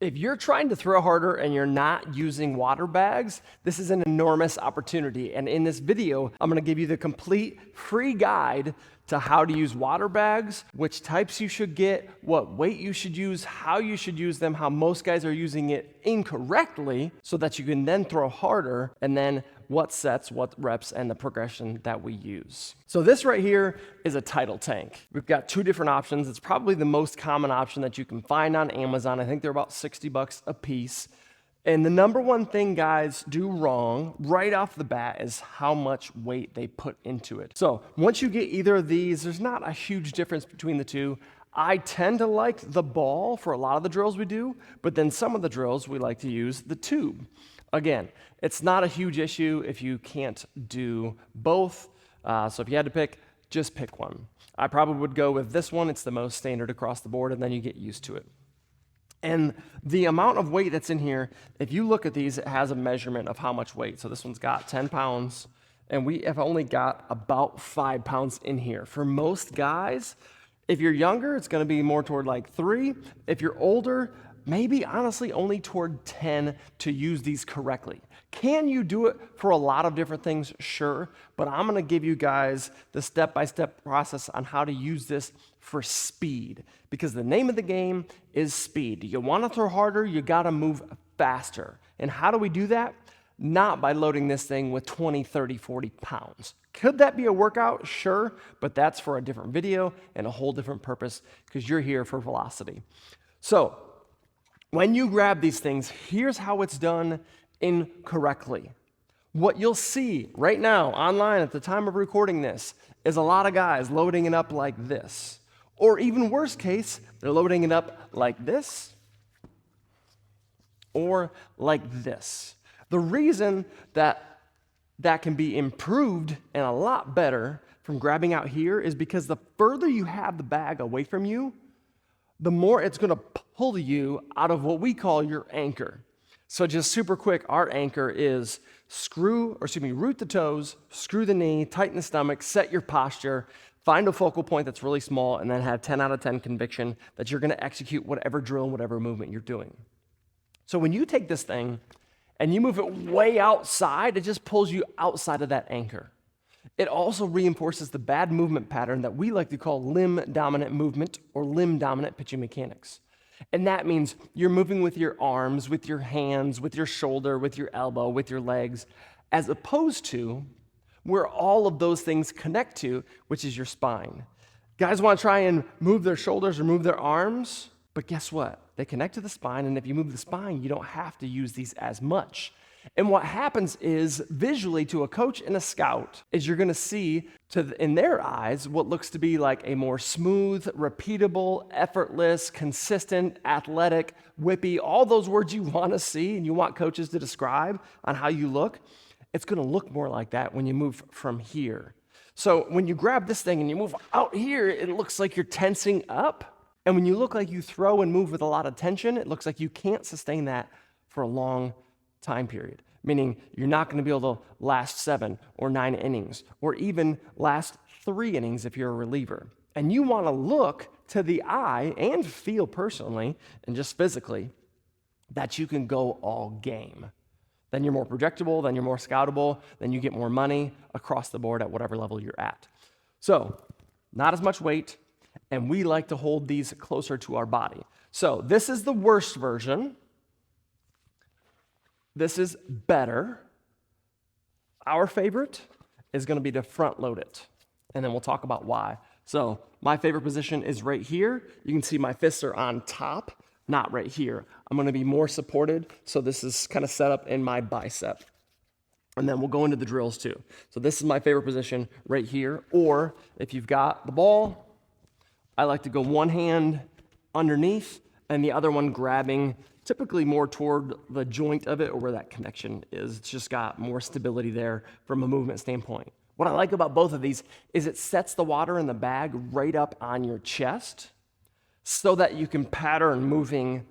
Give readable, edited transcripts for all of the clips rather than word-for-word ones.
If you're trying to throw harder and you're not using water bags, this is an enormous opportunity. And in this video, I'm gonna give you the complete free guide to how to use water bags, which types you should get, what weight you should use, how you should use them, how most guys are using it incorrectly so that you can then throw harder, and then what sets, what reps, and the progression that we use. So this right here is a tidal tank. We've got two different options. It's probably the most common option that you can find on Amazon. I think they're about 60 bucks a piece. And the number one thing guys do wrong right off the bat is how much weight they put into it. So once you get either of these, there's not a huge difference between the two. I tend to like the ball for a lot of the drills we do, but then some of the drills we like to use the tube. Again, it's not a huge issue if you can't do both. So if you had to pick, just pick one. I probably would go with this one. It's the most standard across the board, and then you get used to it. And the amount of weight that's in here, if you look at these, it has a measurement of how much weight. So this one's got 10 pounds, and we have only got about 5 pounds in here. For most guys, if you're younger, it's gonna be more toward like 3. If you're older, maybe honestly only toward 10 to use these correctly. Can you do it for a lot of different things? Sure, but I'm gonna give you guys the step-by-step process on how to use this for speed, because the name of the game is speed. You wanna throw harder, you gotta move faster. And how do we do that? Not by loading this thing with 20, 30, 40 pounds. Could that be a workout? Sure, but that's for a different video and a whole different purpose, because you're here for velocity. So, when you grab these things, here's how it's done incorrectly. What you'll see right now online at the time of recording this is a lot of guys loading it up like this. Or even worse case, they're loading it up like this or like this. The reason that that can be improved and a lot better from grabbing out here is because the further you have the bag away from you, the more it's gonna pull you out of what we call your anchor. So just super quick, our anchor is root the toes, screw the knee, tighten the stomach, set your posture, find a focal point that's really small, and then have 10 out of 10 conviction that you're gonna execute whatever drill, whatever movement you're doing. So when you take this thing and you move it way outside, it just pulls you outside of that anchor. It also reinforces the bad movement pattern that we like to call limb-dominant movement or limb-dominant pitching mechanics. And that means you're moving with your arms, with your hands, with your shoulder, with your elbow, with your legs, as opposed to where all of those things connect to, which is your spine. Guys want to try and move their shoulders or move their arms, but guess what? They connect to the spine, and if you move the spine, you don't have to use these as much. And what happens is, visually to a coach and a scout, is you're gonna see in their eyes what looks to be like a more smooth, repeatable, effortless, consistent, athletic, whippy, all those words you wanna see and you want coaches to describe on how you look. It's gonna look more like that when you move from here. So when you grab this thing and you move out here, it looks like you're tensing up. And when you look like you throw and move with a lot of tension, it looks like you can't sustain that for a long time period, meaning you're not going to be able to last 7 or 9 innings, or even last 3 innings if you're a reliever. And you want to look to the eye and feel personally and just physically that you can go all game. Then you're more projectable, then you're more scoutable, then you get more money across the board at whatever level you're at. So, not as much weight, and we like to hold these closer to our body. So, this is the worst version. This is better. Our favorite is gonna be to front load it, and then we'll talk about why. So my favorite position is right here. You can see my fists are on top, not right here. I'm gonna be more supported, so this is kind of set up in my bicep. And then we'll go into the drills too. So this is my favorite position right here, or if you've got the ball, I like to go one hand underneath and the other one grabbing typically more toward the joint of it or where that connection is. It's just got more stability there from a movement standpoint. What I like about both of these is it sets the water in the bag right up on your chest so that you can pattern moving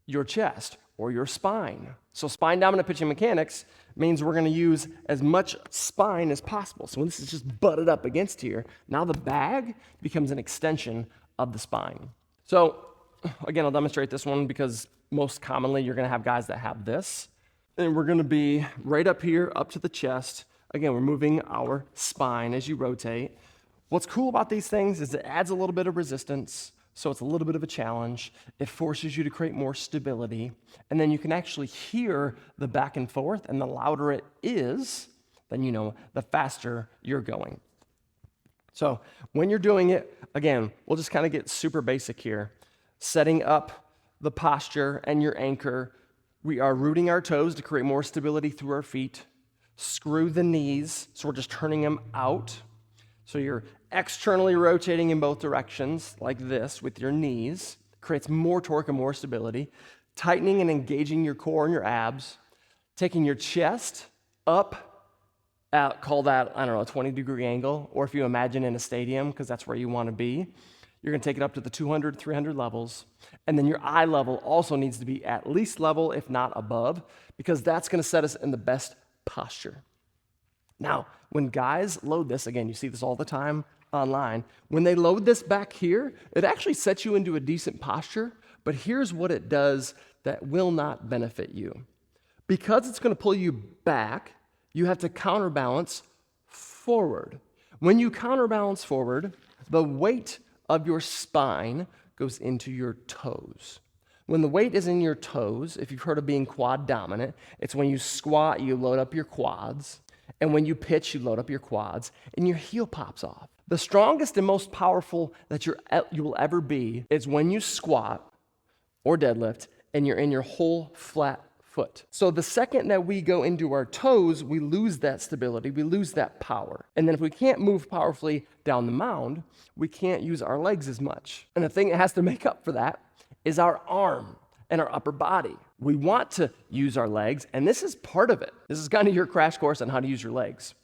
your chest or your spine. So spine dominant pitching mechanics means we're gonna use as much spine as possible. So when this is just butted up against here, now the bag becomes an extension of the spine. So again, I'll demonstrate this one because most commonly you're gonna have guys that have this. And we're gonna be right up here, up to the chest. Again, we're moving our spine as you rotate. What's cool about these things is it adds a little bit of resistance, so it's a little bit of a challenge. It forces you to create more stability, and then you can actually hear the back and forth, and the louder it is, then you know the faster you're going. So when you're doing it, again, we'll just kind of get super basic here. Setting up the posture and your anchor. We are rooting our toes to create more stability through our feet. Screw the knees, so we're just turning them out. So you're externally rotating in both directions, like this, with your knees. Creates more torque and more stability. Tightening and engaging your core and your abs. Taking your chest up at, call that, I don't know, a 20-degree angle, or if you imagine in a stadium, because that's where you want to be, you're going to take it up to the 200, 300 levels. And then your eye level also needs to be at least level, if not above, because that's going to set us in the best posture. Now, when guys load this, again, you see this all the time online, when they load this back here, it actually sets you into a decent posture, but here's what it does that will not benefit you. Because it's going to pull you back, you have to counterbalance forward. When you counterbalance forward, the weight of your spine goes into your toes. When the weight is in your toes, if you've heard of being quad dominant, it's when you squat, you load up your quads, and when you pitch, you load up your quads, and your heel pops off. The strongest and most powerful that you will ever be is when you squat or deadlift, and you're in your whole flat foot. So the second that we go into our toes, we lose that stability, we lose that power. And then if we can't move powerfully down the mound, we can't use our legs as much. And the thing that has to make up for that is our arm and our upper body. We want to use our legs, and this is part of it. This is kind of your crash course on how to use your legs.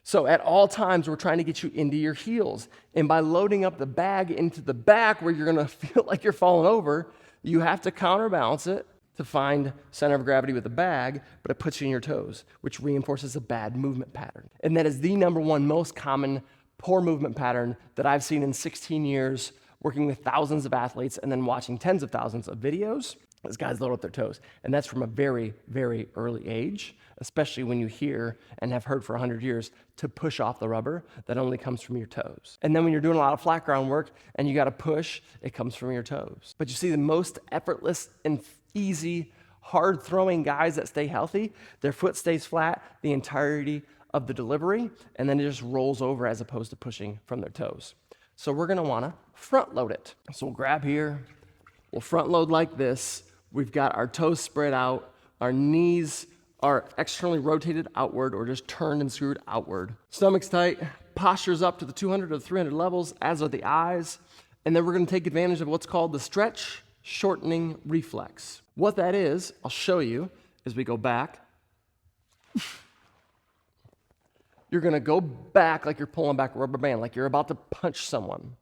So at all times, we're trying to get you into your heels. And by loading up the bag into the back where you're gonna feel like you're falling over, you have to counterbalance it to find center of gravity with the bag, but it puts you in your toes, which reinforces a bad movement pattern. And that is the number one most common poor movement pattern that I've seen in 16 years working with thousands of athletes and then watching tens of thousands of videos. These guys load up their toes. And that's from a very, very early age, especially when you hear and have heard for 100 years to push off the rubber, that only comes from your toes. And then when you're doing a lot of flat ground work and you gotta push, it comes from your toes. But you see the most effortless and easy, hard throwing guys that stay healthy, their foot stays flat the entirety of the delivery, and then it just rolls over as opposed to pushing from their toes. So we're gonna wanna front load it. So we'll grab here, we'll front load like this. We've got our toes spread out, our knees are externally rotated outward or just turned and screwed outward. Stomach's tight, posture's up to the 200 or 300 levels, as are the eyes. And then we're gonna take advantage of what's called the stretch shortening reflex. What that is, I'll show you as we go back. You're gonna go back like you're pulling back a rubber band, like you're about to punch someone.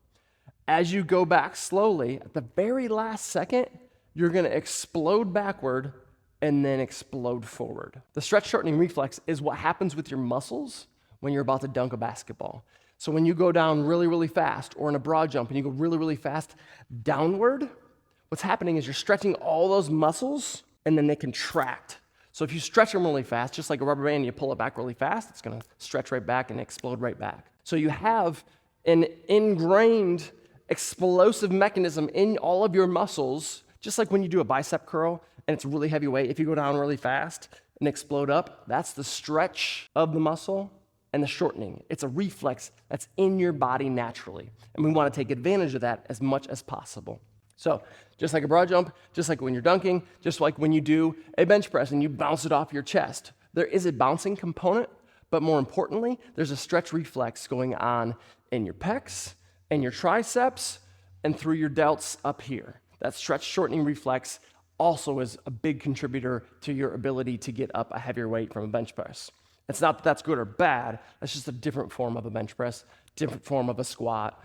As you go back slowly, at the very last second, you're gonna explode backward and then explode forward. The stretch shortening reflex is what happens with your muscles when you're about to dunk a basketball. So when you go down really, really fast, or in a broad jump and you go really, really fast downward, what's happening is you're stretching all those muscles and then they contract. So if you stretch them really fast, just like a rubber band, and you pull it back really fast, it's gonna stretch right back and explode right back. So you have an ingrained explosive mechanism in all of your muscles, just like when you do a bicep curl and it's really heavy weight, if you go down really fast and explode up, that's the stretch of the muscle and the shortening. It's a reflex that's in your body naturally. And we wanna take advantage of that as much as possible. So just like a broad jump, just like when you're dunking, just like when you do a bench press and you bounce it off your chest, there is a bouncing component, but more importantly, there's a stretch reflex going on in your pecs and your triceps and through your delts up here. That stretch shortening reflex also is a big contributor to your ability to get up a heavier weight from a bench press. It's not that that's good or bad, that's just a different form of a bench press, different form of a squat,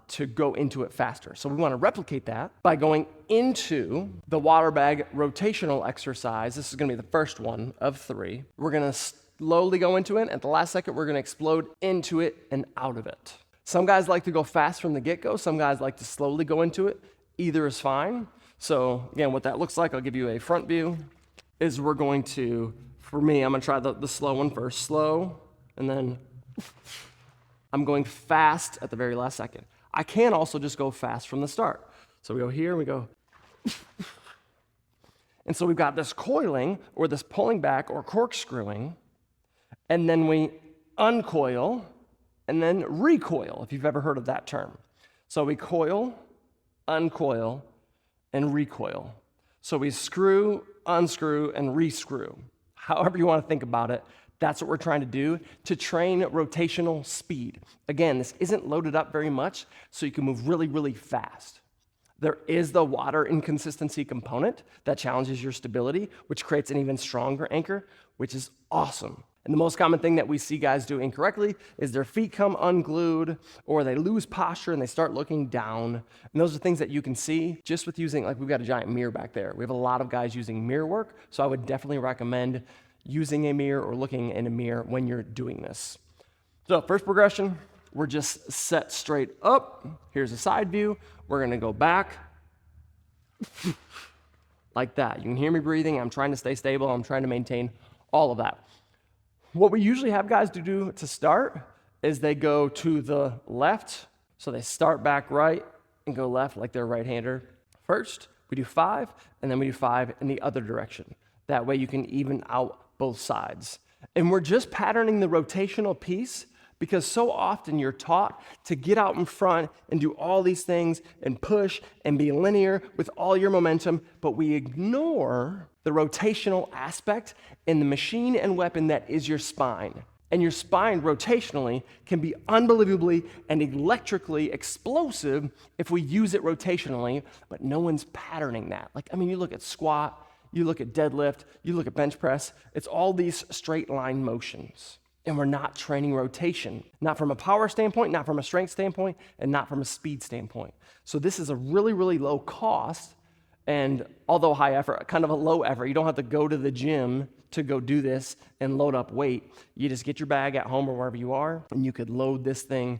to go into it faster. So we want to replicate that by going into the water bag rotational exercise. This is going to be the first one of 3. We're going to slowly go into it. At the last second, we're going to explode into it and out of it. Some guys like to go fast from the get-go. Some guys like to slowly go into it. Either is fine. So again, what that looks like, I'll give you a front view, is we're going to, for me, I'm gonna try the slow one first. Slow, and then I'm going fast at the very last second. I can also just go fast from the start. So we go here, and we go. And so we've got this coiling, or this pulling back, or corkscrewing, and then we uncoil, and then recoil, if you've ever heard of that term. So we coil, uncoil, and recoil. So we screw, unscrew, and rescrew. However you want to think about it, that's what we're trying to do to train rotational speed. Again, this isn't loaded up very much, so you can move really, really fast. There is the water inconsistency component that challenges your stability, which creates an even stronger anchor, which is awesome. And the most common thing that we see guys do incorrectly is their feet come unglued, or they lose posture and they start looking down. And those are things that you can see just with using, like we've got a giant mirror back there. We have a lot of guys using mirror work, so I would definitely recommend using a mirror or looking in a mirror when you're doing this. So first progression, we're just set straight up. Here's a side view. We're gonna go back like that. You can hear me breathing. I'm trying to stay stable. I'm trying to maintain all of that. What we usually have guys do to start is they go to the left. So they start back right and go left like they're a right-hander. First, we do 5, and then we do 5 in the other direction. That way you can even out both sides. And we're just patterning the rotational piece because so often you're taught to get out in front and do all these things and push and be linear with all your momentum, but we ignore the rotational aspect in the machine and weapon that is your spine. And your spine rotationally can be unbelievably and electrically explosive if we use it rotationally, but no one's patterning that. You look at squat, you look at deadlift, you look at bench press, it's all these straight line motions. And we're not training rotation, not from a power standpoint, not from a strength standpoint, and not from a speed standpoint. So this is a really, really low cost, and although high effort, kind of a low effort. You don't have to go to the gym to go do this and load up weight. You just get your bag at home or wherever you are, and you could load this thing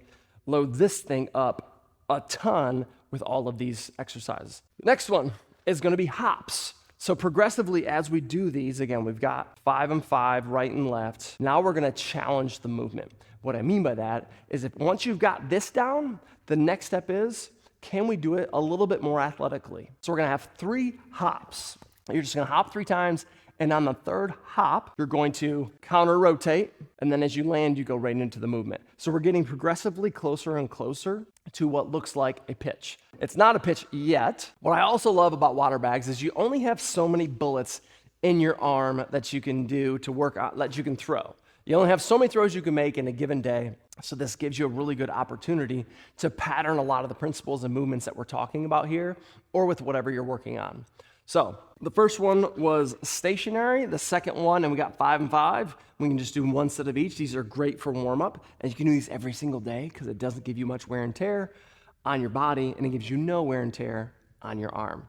up a ton with all of these exercises. Next one is gonna be hops. So progressively, as we do these, again, we've got 5 and 5, right and left. Now we're gonna challenge the movement. What I mean by that is once you've got this down, the next step is, can we do it a little bit more athletically? So we're gonna have 3 hops. You're just gonna hop 3 times, and on the third hop, you're going to counter rotate, and then as you land, you go right into the movement. So we're getting progressively closer and closer to what looks like a pitch. It's not a pitch yet. What I also love about water bags is you only have so many bullets in your arm that you can do to work out, that you can throw. You only have so many throws you can make in a given day. So this gives you a really good opportunity to pattern a lot of the principles and movements that we're talking about here, or with whatever you're working on. So the first one was stationary. The second one, and we got 5 and 5. We can just do 1 set of each. These are great for warm-up, and you can do these every single day because it doesn't give you much wear and tear on your body, and it gives you no wear and tear on your arm.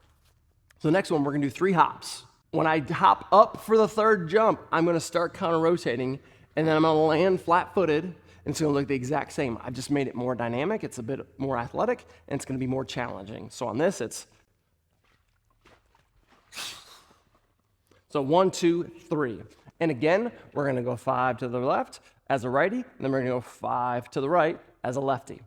So the next one, we're gonna do 3 hops. When I hop up for the third jump, I'm gonna start counter-rotating, and then I'm gonna land flat-footed, and it's gonna look the exact same. I've just made it more dynamic, it's a bit more athletic, and it's gonna be more challenging. So on this, it's so 1, 2, 3. And again, we're gonna go 5 to the left as a righty, and then we're gonna go 5 to the right as a lefty.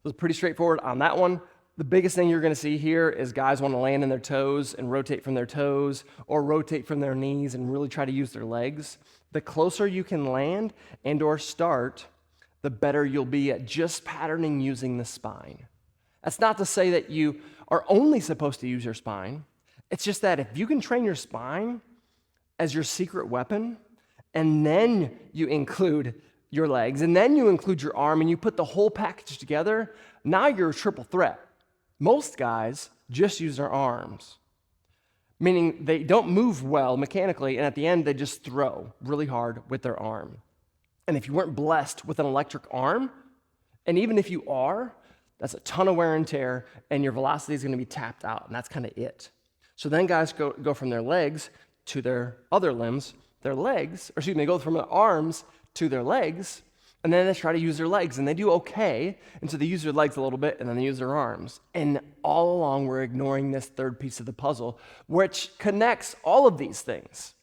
So it's pretty straightforward on that one. The biggest thing you're gonna see here is guys wanna land in their toes and rotate from their toes, or rotate from their knees and really try to use their legs. The closer you can land and or start, the better you'll be at just patterning using the spine. That's not to say that you are only supposed to use your spine. It's just that if you can train your spine as your secret weapon, and then you include your legs, and then you include your arm, and you put the whole package together, now you're a triple threat. Most guys just use their arms, meaning they don't move well mechanically, and at the end, they just throw really hard with their arm. And if you weren't blessed with an electric arm, and even if you are, that's a ton of wear and tear, and your velocity is gonna be tapped out, and that's kind of it. So then guys go from their legs to their other limbs, they go from their arms to their legs, And then they try to use their legs, and they do okay. And so they use their legs a little bit, and then they use their arms. And all along, we're ignoring this third piece of the puzzle, which connects all of these things.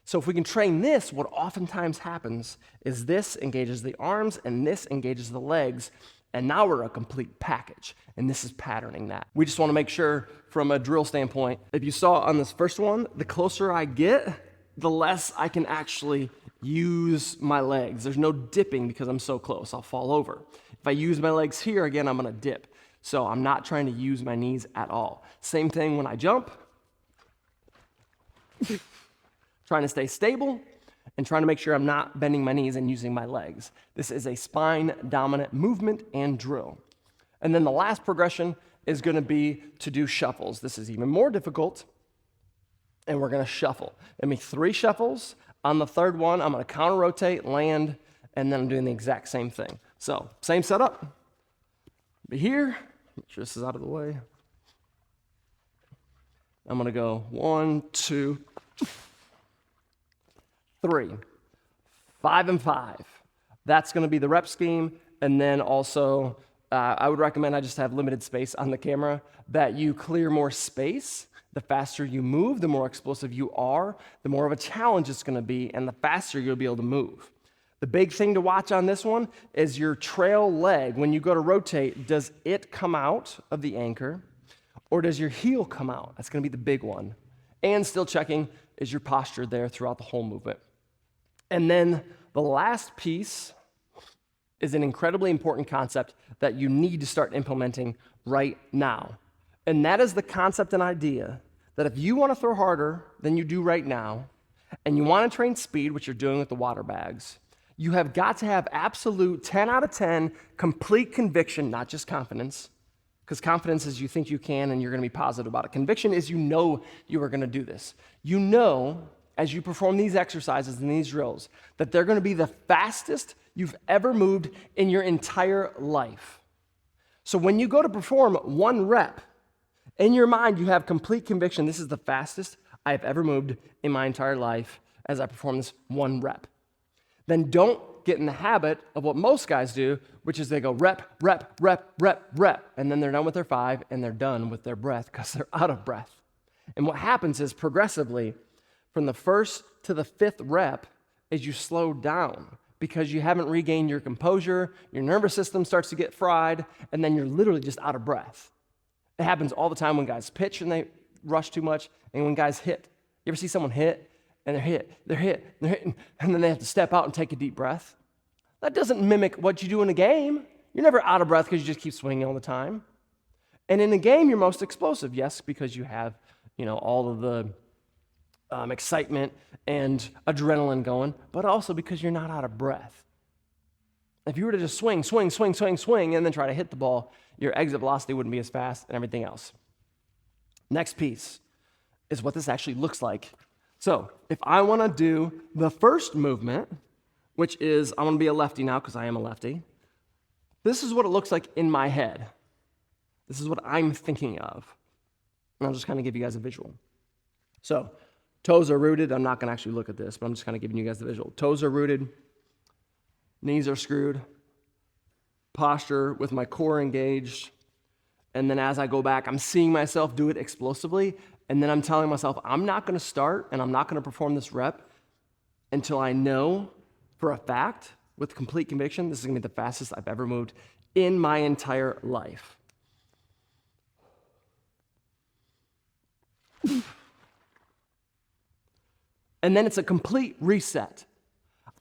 So if we can train this, what oftentimes happens is this engages the arms, and this engages the legs, and now we're a complete package. And this is patterning that. We just want to make sure from a drill standpoint, if you saw on this first one, the closer I get, the less I can actually use my legs. There's no dipping because I'm so close. I'll fall over. If I use my legs here, again, I'm going to dip. So I'm not trying to use my knees at all. Same thing when I jump. Trying to stay stable and trying to make sure I'm not bending my knees and using my legs. This is a spine-dominant movement and drill. And then the last progression is going to be to do shuffles. This is even more difficult, and we're going to shuffle. Give me 3 shuffles. On the third one, I'm going to counter-rotate, land, and then I'm doing the exact same thing. So, same setup. Be here. Make sure this is out of the way. I'm going to go 1, 2, 3, 5, and 5. That's going to be the rep scheme. And then also, I would recommend I just have limited space on the camera, that you clear more space. The faster you move, the more explosive you are, the more of a challenge it's going to be, and the faster you'll be able to move. The big thing to watch on this one is your trail leg. When you go to rotate, does it come out of the anchor, or does your heel come out? That's going to be the big one. And still checking, is your posture there throughout the whole movement? And then the last piece is an incredibly important concept that you need to start implementing right now. And that is the concept and idea that if you want to throw harder than you do right now, and you want to train speed, which you're doing with the water bags, you have got to have absolute 10 out of 10 complete conviction, not just confidence, because confidence is you think you can and you're going to be positive about it. Conviction is you know you are going to do this. You know, as you perform these exercises and these drills, that they're going to be the fastest you've ever moved in your entire life. So when you go to perform 1 rep, in your mind, you have complete conviction, this is the fastest I have ever moved in my entire life as I perform this 1 rep. Then don't get in the habit of what most guys do, which is they go rep, rep, rep, rep, rep, and then they're done with their 5, and they're done with their breath because they're out of breath. And what happens is progressively, from the 1st to the 5th rep, is you slow down because you haven't regained your composure, your nervous system starts to get fried, and then you're literally just out of breath. It happens all the time when guys pitch and they rush too much, and when guys hit. You ever see someone hit, and they're hitting, and then they have to step out and take a deep breath? That doesn't mimic what you do in a game. You're never out of breath because you just keep swinging all the time. And in a game, you're most explosive, yes, because you have, all of the excitement and adrenaline going, but also because you're not out of breath. If you were to just swing, and then try to hit the ball, your exit velocity wouldn't be as fast and everything else. Next piece is what this actually looks like. So if I want to do the first movement, which is I want to be a lefty now because I am a lefty, this is what it looks like in my head. This is what I'm thinking of. And I'll just kind of give you guys a visual. So toes are rooted. I'm not going to actually look at this, but I'm just kind of giving you guys the visual. Toes are rooted. Knees are screwed. Posture with my core engaged. And then as I go back, I'm seeing myself do it explosively. And then I'm telling myself, I'm not going to start and I'm not going to perform this rep until I know for a fact, with complete conviction, this is going to be the fastest I've ever moved in my entire life. And then it's a complete reset.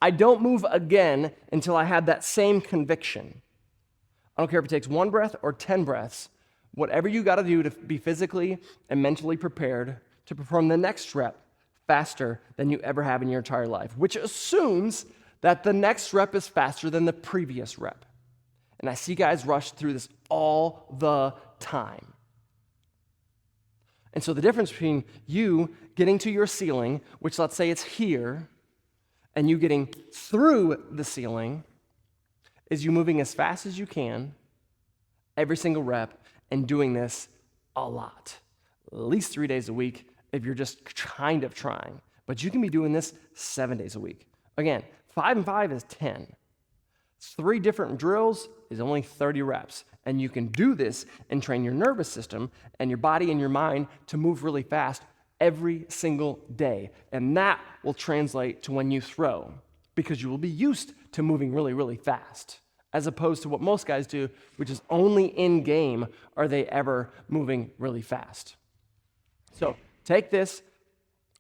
I don't move again until I have that same conviction. I don't care if it takes 1 breath or 10 breaths. Whatever you got to do to be physically and mentally prepared to perform the next rep faster than you ever have in your entire life, which assumes that the next rep is faster than the previous rep. And I see guys rush through this all the time. And so the difference between you getting to your ceiling, which let's say it's here, and you getting through the ceiling, is you moving as fast as you can, every single rep, and doing this a lot. At least 3 days a week if you're just kind of trying. But you can be doing this 7 days a week. Again, 5 and 5 is 10. 3 different drills is only 30 reps. And you can do this and train your nervous system and your body and your mind to move really fast every single day. And that will translate to when you throw, because you will be used to moving really, really fast, as opposed to what most guys do, which is only in game are they ever moving really fast. So take this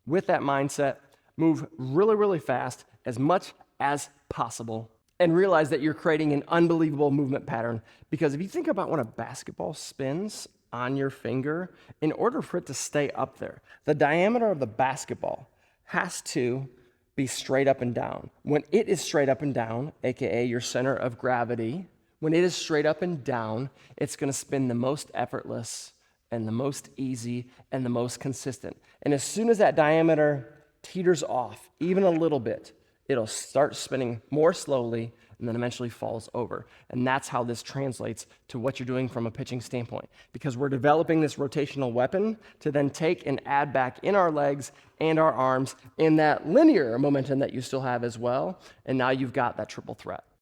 with that mindset, move really, really fast as much as possible, and realize that you're creating an unbelievable movement pattern. Because if you think about when a basketball spins on your finger, in order for it to stay up there, the diameter of the basketball has to be straight up and down. When it is straight up and down, AKA your center of gravity, when it is straight up and down, it's gonna spin the most effortless and the most easy and the most consistent. And as soon as that diameter teeters off, even a little bit, it'll start spinning more slowly and then eventually falls over. And that's how this translates to what you're doing from a pitching standpoint, because we're developing this rotational weapon to then take and add back in our legs and our arms in that linear momentum that you still have as well. And now you've got that triple threat.